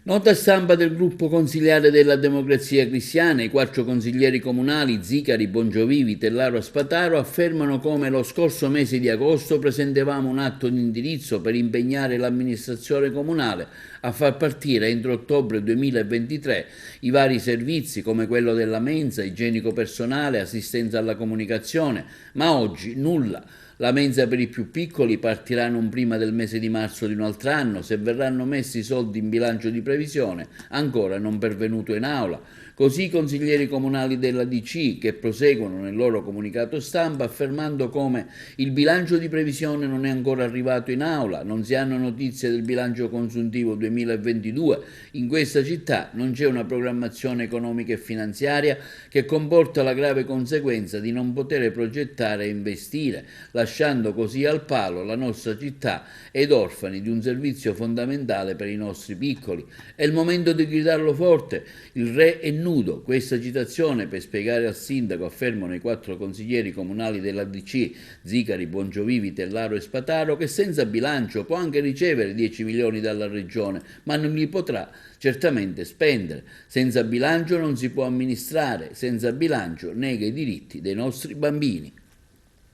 Nota stampa del gruppo consiliare della Democrazia Cristiana, i 4 consiglieri comunali Zicari, Bongiovivi, Tellaro e Spataro affermano come lo scorso mese di agosto presentavamo un atto di indirizzo per impegnare l'amministrazione comunale a far partire entro ottobre 2023 i vari servizi come quello della mensa, igienico personale, assistenza alla comunicazione, ma oggi nulla. La mensa per i più piccoli partirà non prima del mese di marzo di un altro anno, se verranno messi i soldi in bilancio di previsione, ancora non pervenuto in aula. Così i consiglieri comunali della DC che proseguono nel loro comunicato stampa affermando come il bilancio di previsione non è ancora arrivato in aula, non si hanno notizie del bilancio consuntivo 2022, in questa città non c'è una programmazione economica e finanziaria che comporta la grave conseguenza di non poter progettare e investire, lasciando così al palo la nostra città ed orfani di un servizio fondamentale per i nostri piccoli. È il momento di gridarlo forte, il re è nudo. Questa citazione per spiegare al sindaco, affermano i 4 consiglieri comunali della DC, Zicari, Bongiovivi, Tellaro e Spataro, che senza bilancio può anche ricevere 10 milioni dalla regione, ma non li potrà certamente spendere. Senza bilancio non si può amministrare, senza bilancio nega i diritti dei nostri bambini.